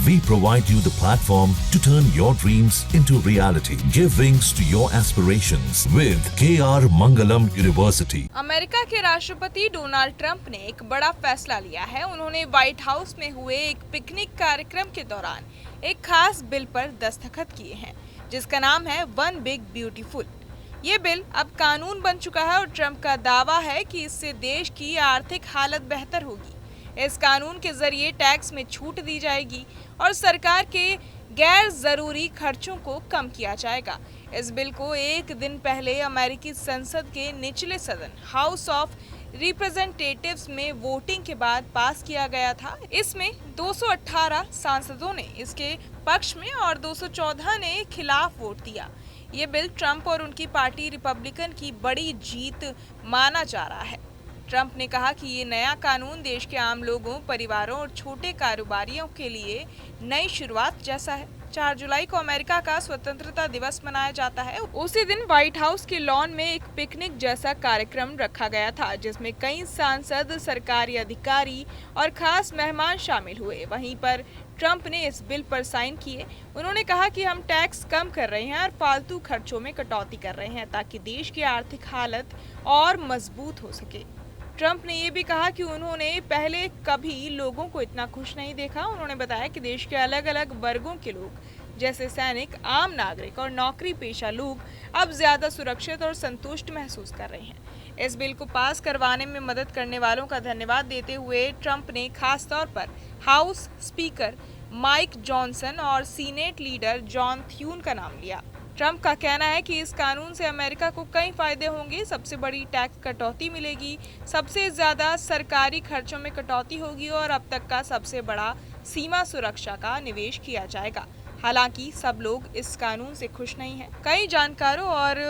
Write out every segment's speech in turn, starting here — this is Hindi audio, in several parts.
We provide you the platform to turn your dreams into reality. Give wings to your aspirations with KR Mangalam University. America के राष्ट्रपति डोनाल्ड ट्रंप ने एक बड़ा फैसला लिया है। उन्होंने व्हाइट हाउस में हुए एक पिकनिक कार्यक्रम के दौरान एक खास बिल पर दस्तखत किए हैं, जिसका नाम है वन बिग ब्यूटीफुल। ये बिल अब कानून बन चुका है और ट्रंप का दावा है कि इससे देश की आर्थिक हालत बेहतर होगी। इस कानून के जरिए टैक्स में छूट दी जाएगी और सरकार के गैर जरूरी खर्चों को कम किया जाएगा। इस बिल को एक दिन पहले अमेरिकी संसद के निचले सदन हाउस ऑफ रिप्रेजेंटेटिव्स में वोटिंग के बाद पास किया गया था। इसमें 218 सांसदों ने इसके पक्ष में और 214 ने खिलाफ वोट दिया। ये बिल ट्रंप और उनकी पार्टी रिपब्लिकन की बड़ी जीत माना जा रहा है। ट्रंप ने कहा कि ये नया कानून देश के आम लोगों, परिवारों और छोटे कारोबारियों के लिए नई शुरुआत जैसा है। 4 जुलाई को अमेरिका का स्वतंत्रता दिवस मनाया जाता है। उसी दिन व्हाइट हाउस के लॉन में एक पिकनिक जैसा कार्यक्रम रखा गया था, जिसमें कई सांसद, सरकारी अधिकारी और खास मेहमान शामिल हुए। वहीं पर ट्रंप ने इस बिल पर साइन किए। उन्होंने कहा कि हम टैक्स कम कर रहे हैं और फालतू खर्चों में कटौती कर रहे हैं ताकि देश की आर्थिक हालत और मजबूत हो सके। ट्रंप ने ये भी कहा कि उन्होंने पहले कभी लोगों को इतना खुश नहीं देखा। उन्होंने बताया कि देश के अलग अलग वर्गों के लोग जैसे सैनिक, आम नागरिक और नौकरी पेशा लोग अब ज्यादा सुरक्षित और संतुष्ट महसूस कर रहे हैं। इस बिल को पास करवाने में मदद करने वालों का धन्यवाद देते हुए ट्रंप ने खास तौर पर हाउस स्पीकर माइक जॉनसन और सीनेट लीडर जॉन थ्यून का नाम लिया। ट्रंप का कहना है कि इस कानून से अमेरिका को कई फायदे होंगे। सबसे बड़ी टैक्स कटौती मिलेगी, सबसे ज्यादा सरकारी खर्चों में कटौती होगी और अब तक का सबसे बड़ा सीमा सुरक्षा का निवेश किया जाएगा। हालांकि सब लोग इस कानून से खुश नहीं हैं। कई जानकारों और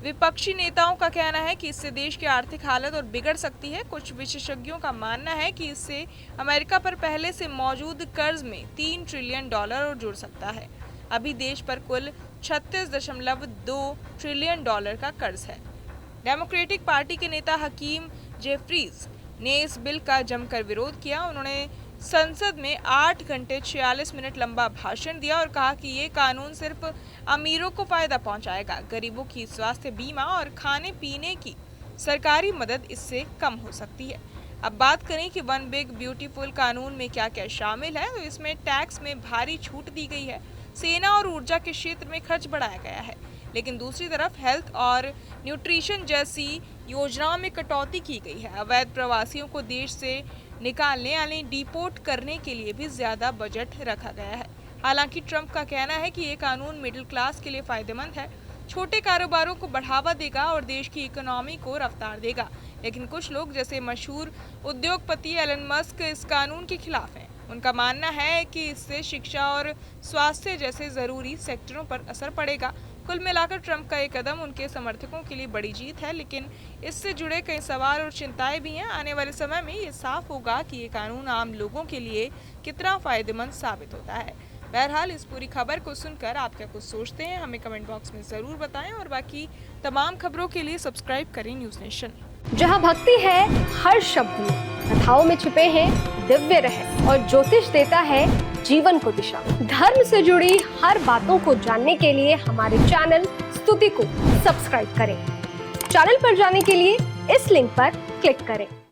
विपक्षी नेताओं का कहना है कि इससे देश की आर्थिक हालत और बिगड़ सकती है। कुछ विशेषज्ञों का मानना है कि इससे अमेरिका पर पहले से मौजूद कर्ज में $3 ट्रिलियन और जुड़ सकता है। अभी देश पर कुल 36.2 ट्रिलियन का कर्ज है। डेमोक्रेटिक पार्टी के नेता हकीम जेफरीज ने इस बिल का जमकर विरोध किया। उन्होंने संसद में 8 घंटे 46 मिनट लंबा भाषण दिया और कहा कि ये कानून सिर्फ अमीरों को फायदा पहुंचाएगा। गरीबों की स्वास्थ्य बीमा और खाने पीने की सरकारी मदद इससे कम हो सकती है। अब बात करें कि वन बिग ब्यूटीफुल कानून में क्या क्या शामिल है, तो इसमें टैक्स में भारी छूट दी गई है। सेना और ऊर्जा के क्षेत्र में खर्च बढ़ाया गया है, लेकिन दूसरी तरफ हेल्थ और न्यूट्रिशन जैसी योजनाओं में कटौती की गई है। अवैध प्रवासियों को देश से निकालने यानी डिपोर्ट करने के लिए भी ज्यादा बजट रखा गया है। हालांकि ट्रंप का कहना है कि ये कानून मिडिल क्लास के लिए फायदेमंद है, छोटे कारोबारों को बढ़ावा देगा और देश की इकोनॉमी को रफ्तार देगा। लेकिन कुछ लोग जैसे मशहूर उद्योगपति एलन मस्क इस कानून के खिलाफ हैं। उनका मानना है कि इससे शिक्षा और स्वास्थ्य जैसे जरूरी सेक्टरों पर असर पड़ेगा। कुल मिलाकर ट्रंप का ये कदम उनके समर्थकों के लिए बड़ी जीत है, लेकिन इससे जुड़े कई सवाल और चिंताएं भी हैं। आने वाले समय में ये साफ होगा कि ये कानून आम लोगों के लिए कितना फायदेमंद साबित होता है। बहरहाल इस पूरी खबर को सुनकर आप क्या कुछ सोचते हैं, हमें कमेंट बॉक्स में जरूर बताएं और बाकी तमाम खबरों के लिए सब्सक्राइब करें न्यूज़ नेशन। जहां भक्ति है हर शब्द में, कथाओं में छुपे हैं दिव्य रहस्य और ज्योतिष देता है जीवन को दिशा। धर्म से जुड़ी हर बातों को जानने के लिए हमारे चैनल स्तुति को सब्सक्राइब करें। चैनल पर जाने के लिए इस लिंक पर क्लिक करें।